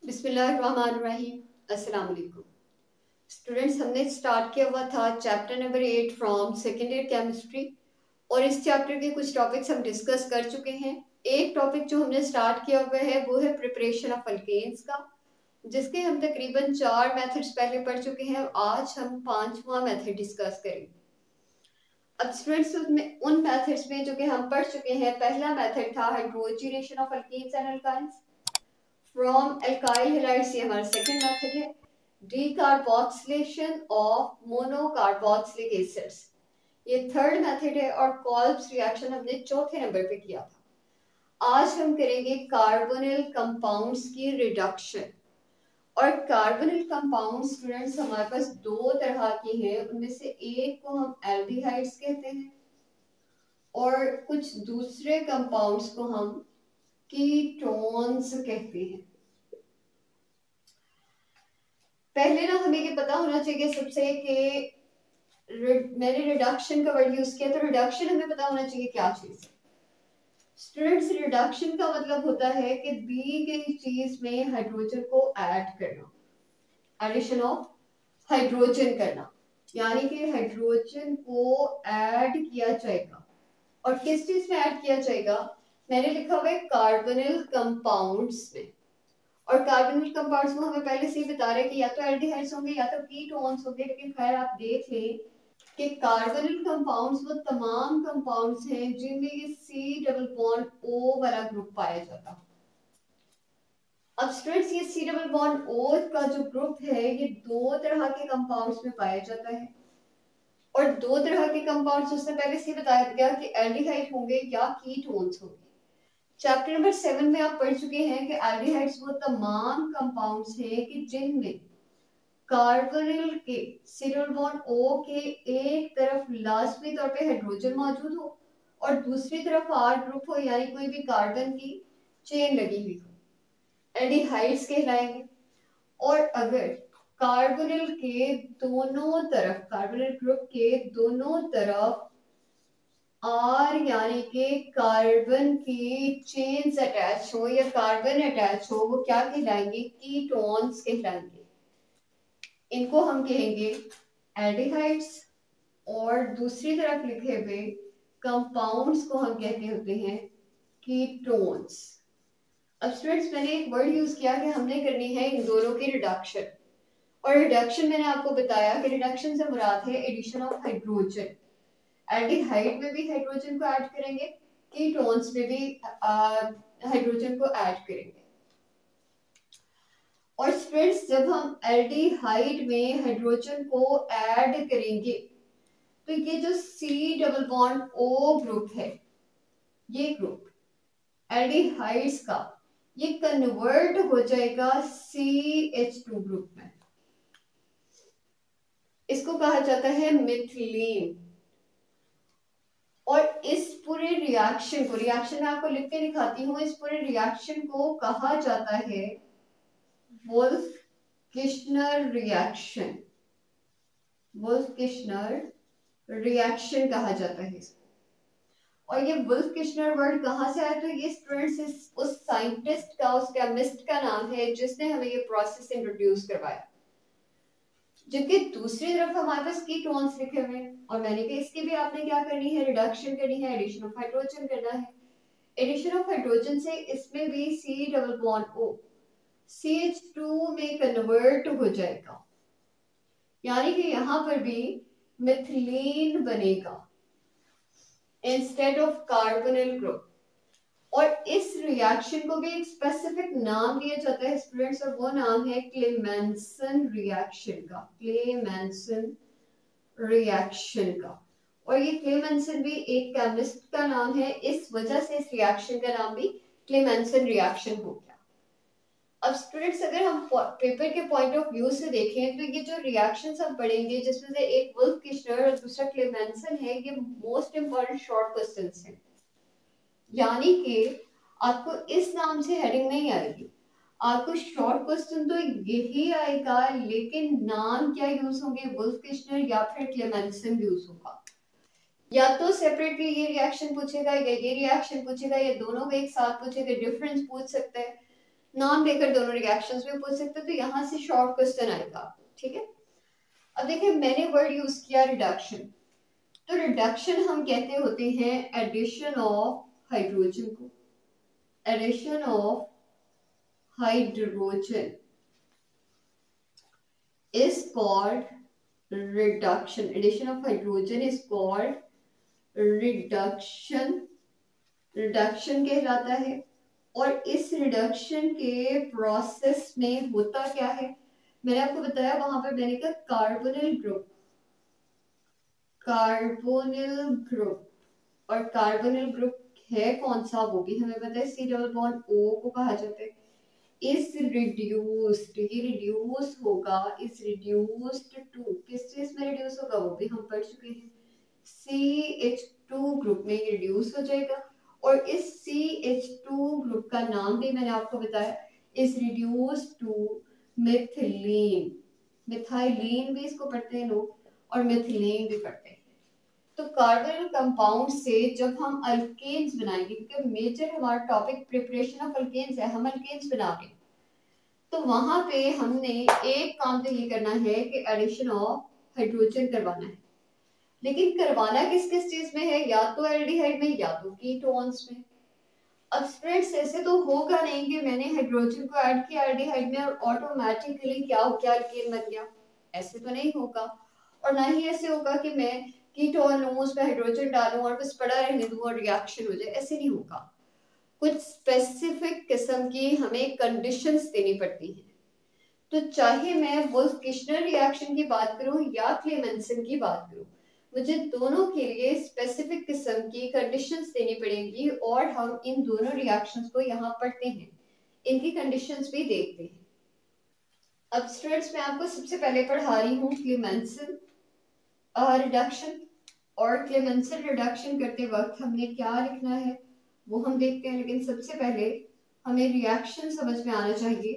बिस्मिल्लाहिर्रहमानिर्रहीम। अस्सलाम वालेकुम स्टूडेंट्स, हमने स्टार्ट किया हुआ था chapter number 8 from second year chemistry और इस चैप्टर के कुछ टॉपिक्स हम डिस्कस कर चुके हैं। एक टॉपिक जो हमने स्टार्ट किया हुआ है वो है प्रिपरेशन ऑफ अल्केन्स का, जिसके हम तकरीबन 4 मेथड्स पहले पढ़ चुके हैं। आज हम 5वां मेथड डिस्कस करेंगे। अब स्टूडेंट्स उन मेथड्स में जो कि हम पढ़ चुके हैं, पहला मेथड था hydrogenation of alkenes and alkynes from alkyl halides. ये हमारा सेकंड मेथड है। डीकार्बोक्सिलेशन ऑफ मोनोकार्बोक्सिलिक एसिड्स, ये थर्ड मेथड है। और कॉल्ब्स रिएक्शन हमने चौथे नंबर पे किया था। आज हम करेंगे कार्बोनिल कंपाउंड्स की रिडक्शन। और कार्बोनिल कंपाउंड स्टूडेंट्स हमारे पास दो तरह के हैं। उनमें से एक को हम एल्डिहाइड्स कहते हैं और कुछ दूसरे कंपाउंड्स को हम कीटोन्स कहते हैं। पहले ना हमें ये पता होना चाहिए सबसे कि मैंने रिडक्शन का वर्ड यूज किया, तो रिडक्शन हमें पता होना चाहिए क्या चीज है। स्टूडेंट्स, रिडक्शन का मतलब होता है कि दी गई चीज में हाइड्रोजन को ऐड करना, एडिशन ऑफ हाइड्रोजन करना, यानी कि हाइड्रोजन को ऐड किया जाएगा। और किस चीज में ऐड किया जाएगा? मैंने लिखा हुआ है कार्बोनिल कंपाउंड्स में। और कार्बोनिल कंपाउंड्स में हमें पहले से ही बता रहे कि या तो एल्डिहाइड्स होंगे या तो कीटोन्स होंगे। लेकिन खैर आप देख लें कि कार्बोनिल कंपाउंड्स वो तमाम कंपाउंड्स हैं जिनमें ये C डबल बॉन्ड O वाला ग्रुप पाया जाता है। अब स्टूडेंट्स, ये C डबल बॉन्ड O का जो ग्रुप है ये दो तरह के कंपाउंड्स में पाया जाता है। और दो तरह के कंपाउंड्स उसने पहले से बताया गया कि एल्डिहाइड होंगे या कीटोन्स होंगे। चैप्टर नंबर 7 में आप पढ़ चुके हैं कि एल्डिहाइड्स वो तमाम कंपाउंड्स हैं कि जिनमें कार्बोनिल के C डबल बॉन्ड O के एक तरफ लाजमी तौर पे हाइड्रोजन मौजूद हो और दूसरी तरफ R ग्रुप हो, यानी कोई भी कार्बन की चेन लगी हुई हो, एल्डिहाइड्स कहलाएंगे। और अगर कार्बोनिल के दोनों तरफ, कार्बोनिल ग्रुप के दोनों तरफ R यानी कि कार्बन की चेन्स अटैच हो या कार्बन अटैच हो, वो क्या कहलाएंगे? कीटोन्स कहलाएंगे। इनको हम कहेंगे एल्डिहाइड्स। और दूसरी तरफ लिखे हुए कंपाउंड्स को हम कहते होते हैं कीटोन्स। अब स्टूडेंट्स, मैंने एक वर्ड यूज किया कि हमने करनी है इन दोनों की रिडक्शन। और रिडक्शन मैंने आपको बताया कि रिडक्शन से मुराद है एडिशन ऑफ हाइड्रोजन। एल्डिहाइड में भी हाइड्रोजन को ऐड करेंगे, कीटोन्स में भी हाइड्रोजन को ऐड करेंगे। और स्टूडेंट्स, जब हम एल्डिहाइड में हाइड्रोजन को ऐड करेंगे तो ये जो C double bond O group है, ये ग्रुप एल्डिहाइड्स का, ये कन्वर्ट हो जाएगा CH2 ग्रुप में। इसको कहा जाता है मिथिलीन। और इस पूरे रिएक्शन को, रिएक्शन मैं आपको लिख के दिखाती हूँ, इस पूरे रिएक्शन को कहा जाता है Wolff Kishner reaction. Wolff Kishner reaction कहा जाता है इसको। और ये वुल्फ किश्नर वर्ड कहाँ से आया? तो ये स्टूडेंट्स उस साइंटिस्ट का, उस केमिस्ट का नाम है जिसने हमें ये प्रोसेस इंट्रोड्यूस करवाया। जबकि दूसरी तरफ हमारे पास कीटोन्स लिखे हुए हैं और मैंने कहा इसकी भी आपने क्या करनी है? रिडक्शन करनी है, एडिशन ऑफ हाइड्रोजन करना है। एडिशन ऑफ हाइड्रोजन से इसमें भी C double bond O CH2 में कन्वर्ट हो जाएगा, यानी कि यहाँ पर भी मिथिलीन बनेगा इंस्टेड ऑफ कार्बोनिल ग्रुप। और इस रिएक्शन को भी एक स्पेसिफिक नाम दिया जाता है स्टूडेंट्स, और वो नाम है क्लेमेंसन रिएक्शन का। क्लेमेंसन रिएक्शन का। और ये क्लेमेंसन भी एक केमिस्ट का नाम है, इस वजह से इस रिएक्शन का नाम भी क्लेमेंसन रिएक्शन हो गया। अब स्टूडेंट्स, अगर हम पेपर के पॉइंट ऑफ व्यू से देखें तो ये जो रिएक्शंस हम पढ़ेंगे, जिसमें से एक वुल्फ किश्नर और दूसरा क्लेमेंसन है, ये मोस्ट इंपॉर्टेंट शॉर्ट क्वेश्चंस हैं। यानी कि आपको इस नाम से हेडिंग नहीं आएगी, आपको शॉर्ट क्वेश्चन तो यही आएगा, लेकिन नाम क्या यूज होंगे? वुल्फ किश्नर या फिर क्लेमेंसन यूज होगा। या तो सेपरेटली ये रिएक्शन पूछेगा या ये रिएक्शन पूछेगा या दोनों को एक साथ पूछेगा, डिफरेंस पूछ सकता है। नाम लेकर दोनों रिएक्शंस में पूछ सकते हो, तो यहाँ से शॉर्ट क्वेश्चन आएगा, ठीक है। अब देखिए मैंने वर्ड यूज किया रिडक्शन, तो रिडक्शन हम कहते होते हैं एडिशन ऑफ हाइड्रोजन को, addition of hydrogen is called reduction. Addition of hydrogen is called reduction. Reduction कहलाता है। और इस रिडक्शन के प्रोसेस में होता क्या है, मैंने आपको बताया वहां पर मैंने कहा कार्बोनिल ग्रुप, कार्बोनिल ग्रुप, और कार्बोनिल ग्रुप है कौन सा वो भी हमें पता है, सी डबल बॉन्ड ओ को कहा जाता है। इस रिड्यूस्ड, ये रिड्यूस होगा, इस रिड्यूस्ड टू किस चीज में रिड्यूस होगा वो भी हम पढ़ चुके हैं, CH2 ग्रुप में रिड्यूस हो जाएगा। और इस CH2 ग्रुप का नाम भी मैंने आपको बताया, इस रिड्यूस टू मिथिलीन, मिथाइलीन भी इसको पढ़ते हैं लोग और मिथिलीन भी पढ़ते हैं। तो कार्बोनिल कंपाउंड से जब हम अल्केन्स बनाएंगे, क्योंकि मेजर हमारा टॉपिक प्रिपरेशन ऑफ अल्केन्स है, हम अल्केन्स बना रहे हैं, तो वहां पे हमने एक काम तो ये करना है कि एडिशन ऑफ हाइड्रोजन करवाना है। लेकिन करवाना किस किस चीज में है, या तो एल्डिहाइड में या तो कीटोन्स में। अब स्टूडेंट्स ऐसे तो होगा नहीं कि मैंने हाइड्रोजन को ऐड किया एल्डिहाइड में और ऑटोमेटिकली क्या हो गया, अल्केन बन गया, ऐसे तो नहीं होगा। और ना ही ऐसे होगा कि मैं कीटोन लूं, उसमें हाइड्रोजन डालूं और बस पड़ा रहने दूं और रिएक्शन हो जाए, ऐसे नहीं होगा। कुछ स्पेसिफिक किस्म की हमें कंडीशंस देनी पड़ती हैं। तो चाहे मैं वोल्फ-किशनर रिएक्शन की बात करूं या क्लेमेंसन की बात करूं, मुझे दोनों के लिए स्पेसिफिक किस्म की कंडीशंस देनी पड़ेंगी और हम इन दोनों रिएक्शंस को यहाँ पढ़ते हैं, इनकी कंडीशंस भी देखते हैं। अब स्टूडेंट्स मैं आपको सबसे पहले पढ़ा रही हूँ क्लेमेंसन रिडक्शन, और क्लेमेंसन रिडक्शन करते वक्त हमने क्या लिखना है वो हम देखते हैं। लेकिन सबसे पहले हमें रिएक्शन समझ में आना चाहिए,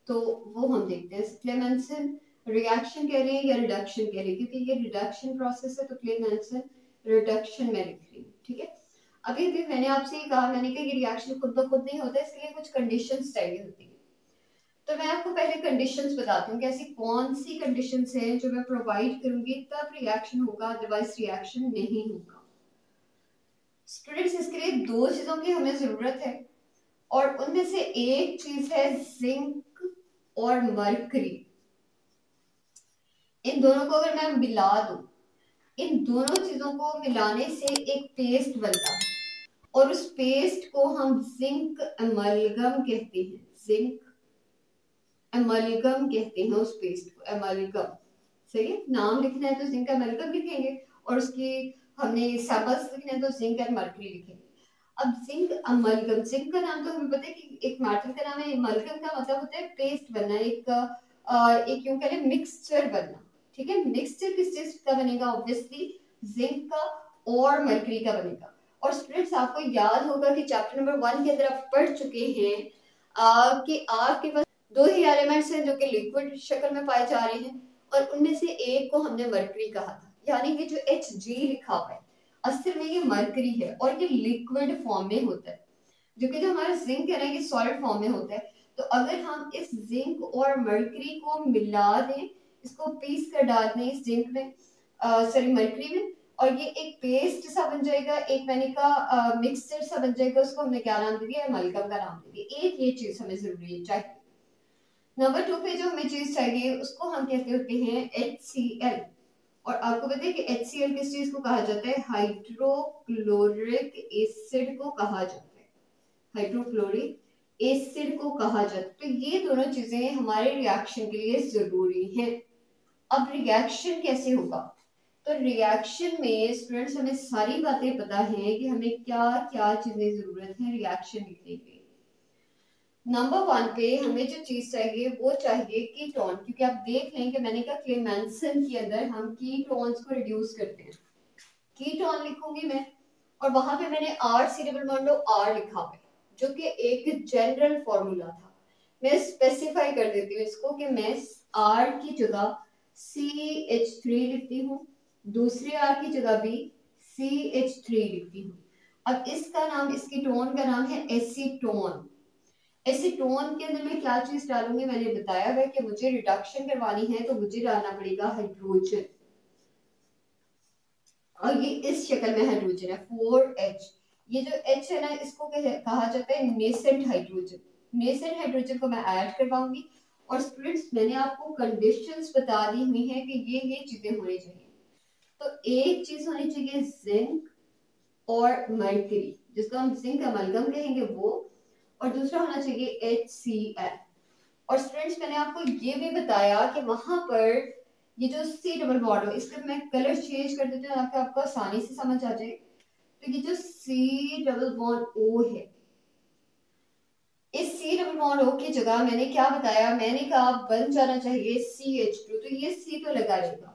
तो वो हम देखते हैं। क्लेमेंसन रिएक्शन कह रहे हैं या रिडक्शन कह रहे हैं, क्योंकि ये रिडक्शन प्रोसेस है तो क्लेमेंसन रिडक्शन में लिख रही हूँ, ठीक है। अभी भी मैंने आपसे ये कहा, मैंने कहा ये रिएक्शन खुद ब खुद नहीं होता, इसके लिए कुछ कंडीशंस चाहिए होती है। तो मैं आपको पहले कंडीशंस बताती हूँ कि ऐसी कौन सी कंडीशंस हैं जो मैं प्रोवाइड करूंगी तब रिएक्शन होगा, अदरवाइज रिएक्शन नहीं होगा। स्टूडेंट्स इसके लिए दो चीजों की हमें जरूरत है, और उनमें से एक चीज है जिंक और मरकरी। इन दोनों को अगर मैं मिला दूं, इन दोनों चीजों को मिलाने से एक पेस्ट बनता है, और उस पेस्ट को हम जिंक एमलगम कहते हैं, जिंक एमलगम कहते हैं उस पेस्ट को, एमलगम। सही है, नाम लिखना है तो जिंक एमलगम लिखेंगे, और उसकी हमने सैंपल्स लिखने हैं तो जिंक एंड मर्करी लिखेंगे। अब जिंक अमलगम, जिंक का नाम तो हमें पता है कि एक मेटल का नाम है, अमलगम का मतलब होता है पेस्ट बनना, एक यूं कह लें मिक्सचर बनना, ठीक है। मिक्सचर किस चीज का बनेगा, ऑब्वियसली जिंक का और मरकरी का बनेगा। और स्टूडेंट्स आपको याद होगा कि चैप्टर नंबर 1 के अंदर आप पढ़ चुके हैं कि आपके पास दो ही एलिमेंट्स हैं जो कि लिक्विड शक्ल में पाए जा रहे हैं, और उनमें से एक को हमने मरकरी कहा था, यानी कि जो Hg लिखा हुआ है असल में ये मरकरी है, और ये लिक्विड फॉर्म में होता है, जो कि जो हमारा जिंक है ना ये सॉलिड फॉर्म में होता है। तो अगर हम इस जिंक और मरकरी को मिला दें, इसको पीस कर डाल दें इस जिंक में, सॉरी मरकरी में, और ये एक पेस्ट सा बन जाएगा, एक मैंने का मिक्सचर सा बन जाएगा, उसको हमने क्या नाम दे दिया, एमलगम का नाम दे दिया। एक ये चीज हमें जरूरी चाहिए। नंबर 2 पे जो हमें चीज चाहिए उसको हम कहते होते हैं HCl, और आपको पता है कि HCl किस चीज को कहा जाता है, हाइड्रोक्लोरिक एसिड को कहा जाता है, हाइड्रोक्लोरिक एसिड को कहा जाता है। तो ये दोनों चीजें हमारे रिएक्शन के लिए जरूरी हैं। अब रिएक्शन कैसे होगा, तो रिएक्शन में स्टूडेंट्स हमें सारी बातें पता है कि हमें क्या क्या चीजें जरूरत है रिएक्शन लिखने के लिए। नंबर 1 पे हमें जो चीज चाहिए वो चाहिए कीटोन, क्योंकि आप देख लें कि मैंने कहा क्लेमेंसन के अंदर हम कीटोन्स को रिड्यूस करते हैं। कीटोन लिखूंगी मैं, और वहां पे मैंने R C double bond R लिखा हुआ है, जो कि एक जनरल फॉर्मूला था। मैं स्पेसिफाई कर देती हूँ इसको कि मैं R की जगह CH3 लिखती हूँ, दूसरे R की जगह भी CH3 लिखती हूँ। अब इसका नाम, इस कीटोन का नाम है एसीटोन। एसीटोन के अंदर मैं क्या चीज डालूंगी, मैंने बताया है कि मुझे रिडक्शन करवानी है तो मुझे डालना पड़ेगा हाइड्रोजन, और ये इस शक्ल में हाइड्रोजन है 4H। ये जो H है ना, इसको कहा जाता है नेसेंट हाइड्रोजन। नेसेंट हाइड्रोजन को मैं ऐड करवाऊंगी। और स्टूडेंट्स, मैंने आपको कंडीशंस बता दी हुई है कि ये चीजें होनी चाहिए। तो एक चीज होनी चाहिए जिंक और मर्करी, जिसको हम जिंक अमलगम कहेंगे वो, और दूसरा होना चाहिए HCl। और स्टूडेंट्स, मैंने आपको ये भी बताया कि वहां पर ये जो C डबल बॉन्ड है, इसका मैं कलर चेंज कर देती हूँ ताकि आपको आसानी से समझ आ जाए। तो ये जो C डबल बॉन्ड O है, इस C डबल बॉन्ड O की जगह मैंने क्या बताया, मैंने कहा बन जाना चाहिए CH2। तो ये C तो लगा रहेगा,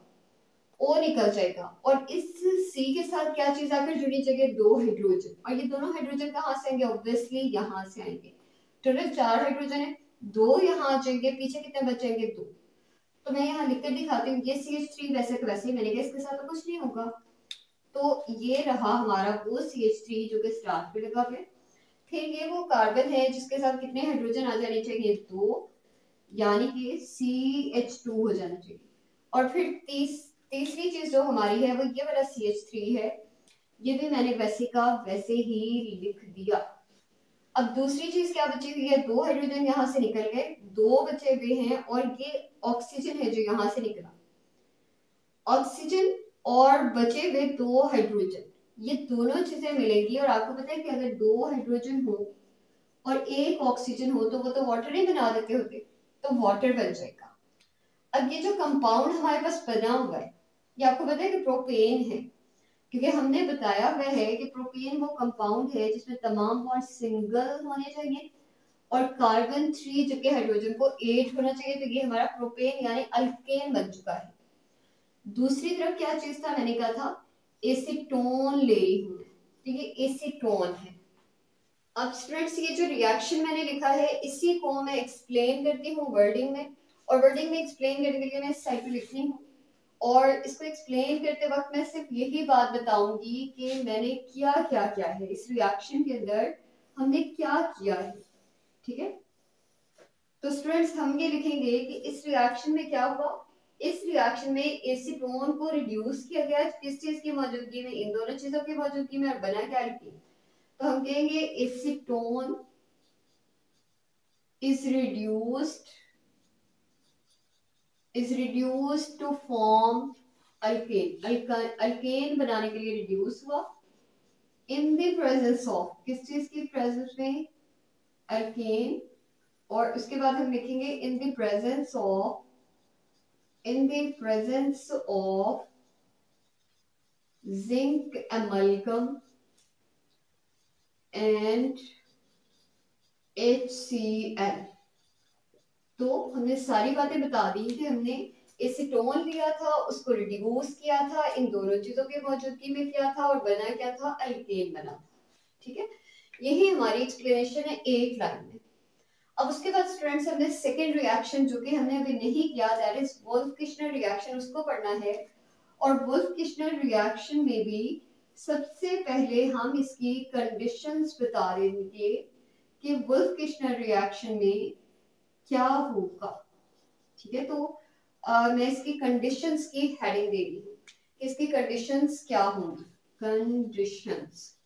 O निकल जाएगा, और इस C के साथ क्या चीज आकर जुड़नी चाहिए, 2 हाइड्रोजन। और ये दोनों हाइड्रोजन कहाँ से आएंगे, ऑब्वियसली यहाँ से आएंगे। टोटल 4 हाइड्रोजन है, 2 यहाँ आ जाएंगे, पीछे कितने बचेंगे, 2। तो मैं यहाँ लिख कर दिखाती हूँ, ये CH3 वैसे तो वैसे ही, मैंने कहा इसके साथ तो कुछ नहीं होगा। तो ये रहा हमारा वो CH3 जो कि स्टार्ट पे लगा हुआ है। फिर ये वो कार्बन है जिसके साथ कितने हाइड्रोजन आ जाने चाहिए, 2, यानी कि CH2 हो जाना चाहिए। और फिर तीसरी चीज जो हमारी है वो ये वाला CH3 है, ये भी मैंने वैसे का वैसे ही लिख दिया। अब दूसरी चीज क्या बची हुई है, 2 हाइड्रोजन यहाँ से निकल गए, 2 बचे हुए हैं, और ये ऑक्सीजन है जो यहाँ से निकला, ऑक्सीजन और बचे हुए 2 हाइड्रोजन, ये दोनों चीजें मिलेंगी। और आपको पता है कि अगर 2 हाइड्रोजन हो और 1 ऑक्सीजन हो तो वो तो वाटर ही बना देते होते, तो वाटर बन जाएगा। अब ये जो कंपाउंड हमारे पास बना हुआ है, ये आपको पता है कि प्रोपेन है, क्योंकि हमने बताया हुआ है कि प्रोपेन वो कंपाउंड है जिसमें तमाम बॉन्ड सिंगल होने चाहिए और कार्बन 3 जो कि हाइड्रोजन को 8 होना चाहिए। तो ये हमारा प्रोपेन यानी अल्केन बन चुका है। दूसरी तरफ क्या चीज था, मैंने कहा था एसीटोन ले रही हूं मैं, तो ये एसीटोन है। अब स्टूडेंट्स, ये जो रिएक्शन मैंने लिखा है इसी को मैं एक्सप्लेन करती हूँ वर्डिंग में, और वर्डिंग में एक्सप्लेन करने के लिए मैं इस साइड पे लिख रही हूँ। और इसको एक्सप्लेन करते वक्त मैं सिर्फ यही बात बताऊंगी कि मैंने क्या क्या किया है इस रिएक्शन के अंदर, हमने क्या किया है, ठीक है। तो स्टूडेंट्स, हम ये लिखेंगे कि इस रिएक्शन में क्या हुआ, इस रिएक्शन में एसीटोन को रिड्यूस किया गया, किस चीज की मौजूदगी में, इन दोनों चीजों की मौजूदगी में, और बना क्या लिखिए, तो हम कहेंगे acetone is reduced to form alkane. Alkane बनाने के लिए रिड्यूस हुआ इन द प्रेजेंस ऑफ, किस चीज की प्रेजेंस में, अल्केन। और उसके बाद हम लिखेंगे in the presence of zinc amalgam and HCl। तो हमने सारी बातें बता दी कि हमने एसीटोन लिया था, उसको रिड्यूस किया था, इन दोनों चीजों की मौजूदगी में किया था, और बना क्या था, अल्केन बना था, ठीक है। यही हमारी एक्सप्लेनेशन है एक लाइन में। अब उसके बाद स्टूडेंट्स, हमने सेकेंड रिएक्शन जो कि हमने अभी नहीं किया, दैट इज वुल्फ-किश्नर रिएक्शन, उसको पढ़ना है। और वुल्फ-किश्नर रिएक्शन में भी सबसे पहले हम इसकी कंडीशंस बता देंगे कि वुल्फ-किश्नर रिएक्शन में क्या होगा, ठीक है। तो मैं इसकी कंडीशंस की हेडिंग दे रही हूँ, इसकी कंडीशंस क्या होंगी, कंडीशंस।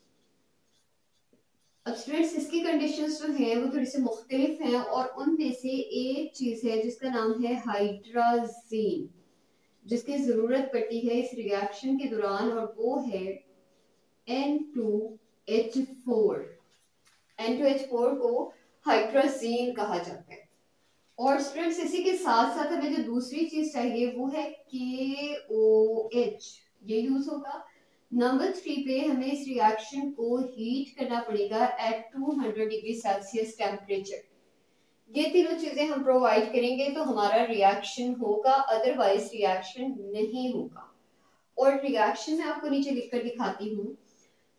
अब स्टूडेंट्स, इसकी कंडीशंस जो है वो थोड़ी सी मुख्तलिफ हैं, और उनमें से एक चीज है जिसका नाम है हाइड्राजीन, जिसकी जरूरत पड़ती है इस रिएक्शन के दौरान, और वो है N2H4। N2H4 को हाइड्राजीन कहा जाता है। और स्टूडेंट्स, इसी के साथ साथ हमें जो दूसरी चीज चाहिए वो है KOH, ये यूज होगा। नंबर 3 पे हमें इस रिएक्शन को हीट करना पड़ेगा एट 200 डिग्री सेल्सियस टेम्परेचर। ये तीनों चीजें हम प्रोवाइड करेंगे तो हमारा रिएक्शन होगा, अदरवाइज रिएक्शन नहीं होगा। और रिएक्शन मैं आपको नीचे लिखकर दिखाती हूँ।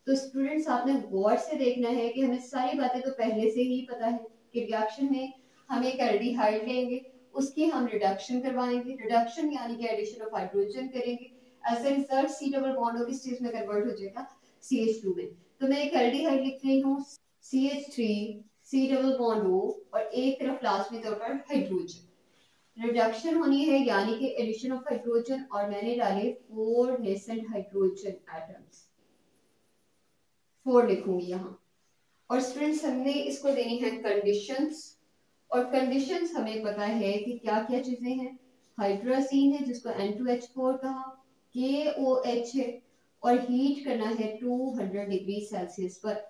तो स्टूडेंट्स, आपने गौर से देखना है कि हमें सारी बातें तो पहले से ही पता है कि रिएक्शन में हम एक एल्डिहाइड लेंगे, उसकी हम रिडक्शन करवाएंगे, रिडक्शन यानी कि एडिशन ऑफ हाइड्रोजन करेंगे, as a result C double bond किस चीज में कन्वर्ट हो जाएगा, CH2 में। तो मैं एक एल्डिहाइड लिख रही हूँ CH3 C double bond O और एक तरफ लास्ट में तौर पर हाइड्रोजन। रिडक्शन होनी है यानी कि एडिशन ऑफ हाइड्रोजन, और मैंने डाले 4 नेसेंट हाइड्रोजन एटम्स, 4 लिखूंगी यहाँ। और स्टूडेंट्स हमने इसको देनी है कंडीशंस, और कंडीशंस हमें पता है कि क्या क्या चीजें हैं। हाइड्रोजीन है जिसको N2H4 कहा, KOH है, और हीट करना है 200 डिग्री सेल्सियस पर।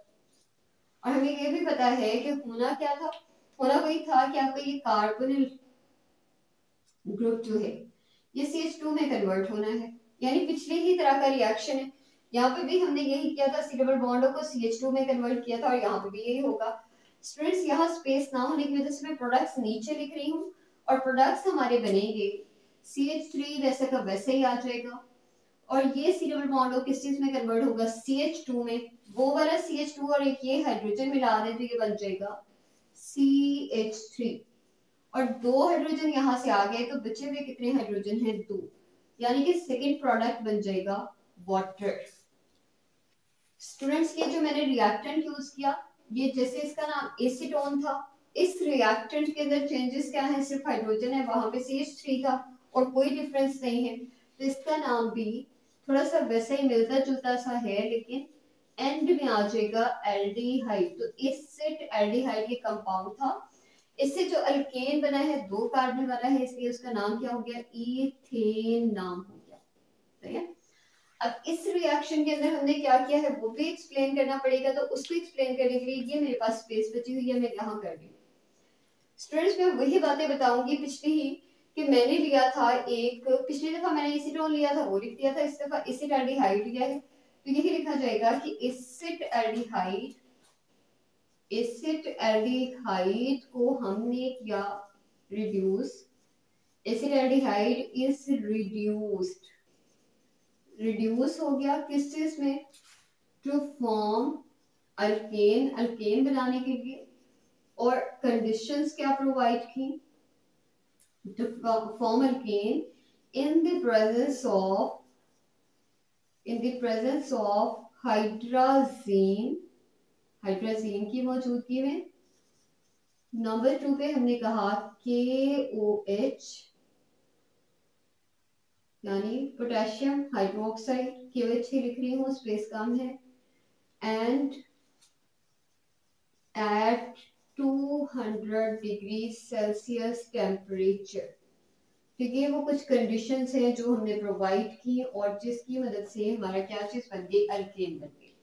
और हमें ये भी पता है कि होना क्या था, होना वही था कि आपको ये कार्बोनिल ग्रुप जो है ये CH2 में कन्वर्ट होना है, यानी पिछले ही तरह का रिएक्शन है। यहाँ पे भी हमने यही किया था, C डबल बॉन्डों को CH2 में कन्वर्ट किया था, और यहाँ पे भी यही होगा। स्टूडेंट्स यहाँ स्पेस ना होने की वजह से मैं प्रोडक्ट्स नीचे लिख रही हूँ, और प्रोडक्ट्स हमारे बनेंगे CH3 वैसे का वैसे ही आ जाएगा, और ये C डबल बॉन्ड किस चीज में कन्वर्ट होगा, CH2 में। वो वाला CH2 और एक ये हाइड्रोजन मिला दें तो ये बन जाएगा CH3, और 2 हाइड्रोजन यहाँ से आ गए तो बचे हुए कितने हाइड्रोजन हैं, 2, यानी कि सेकेंड प्रोडक्ट बन जाएगा वाटर। स्टूडेंट्स ये जो मैंने रिएक्टेंट यूज किया, ये जैसे इसका नाम एसीटोन था, इस रिएक्टेंट के अंदर चेंजेस क्या है, सिर्फ हाइड्रोजन है, वहां पे CH3 था और कोई डिफरेंस नहीं है, तो इसका नाम भी थोड़ा सा वैसा ही मिलता जुलता सा है, लेकिन एंड में आ जाएगा एल्डिहाइड। तो एसिड एल्डिहाइड ये कंपाउंड था, इससे जो अल्केन बना है 2 कार्बन वाला है, इसलिए उसका नाम क्या हो गया, ईथेन नाम हो गया। ठीक है, अब इस रिएक्शन के अंदर हमने क्या किया है वो भी एक्सप्लेन करना पड़ेगा, तो उसको एक्सप्लेन करने के लिए ये मेरे पास स्पेस बची हुई है, मैं यहाँ कर रही हूँ। स्टूडेंट्स मैं वही बातें बताऊंगी पिछली ही, कि मैंने लिया था एक, पिछली दफा मैंने एसीटोन लिया था वो लिख दिया था, इस दफा एसिड एल्डिहाइड लिया है, तो यही लिखा जाएगा कि एसिड एल्डिहाइड, एसिड एल्डिहाइड को हमने किया reduce, acid aldehyde is reduced, reduce हो गया किस चीज में, टू फॉर्म अल्केन, अल्केन बनाने के लिए। और कंडीशंस क्या प्रोवाइड की, to form alkane in the presence of, in the presence of hydrogen, hydrogen की मौजूदगी में। नंबर 2 पे हमने कहा KOH यानी पोटेशियम हाइड्रोक्साइड, KOH ही लिख रही हूँ, स्पेस कम है, and at 200 degree Celsius temperature. ठीक है, वो कुछ कंडीशंस हैं जो हमने प्रोवाइड की और जिसकी मदद से हमारा क्या चीज बन गई, अल्केन बन गई।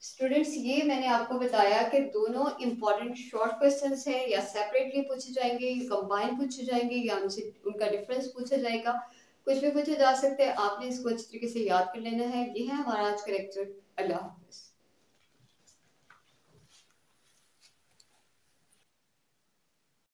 स्टूडेंट्स ये मैंने आपको बताया कि दोनों इंपॉर्टेंट शॉर्ट क्वेश्चंस हैं, या सेपरेटली पूछे जाएंगे या कंबाइन पूछे जाएंगे, या उनसे उनका डिफरेंस पूछा जाएगा, कुछ भी पूछे जा सकते हैं। आपने इसको अच्छी तरीके से याद कर लेना है। ये है हमारा आज का लेक्चर। अल्लाह हाफिज।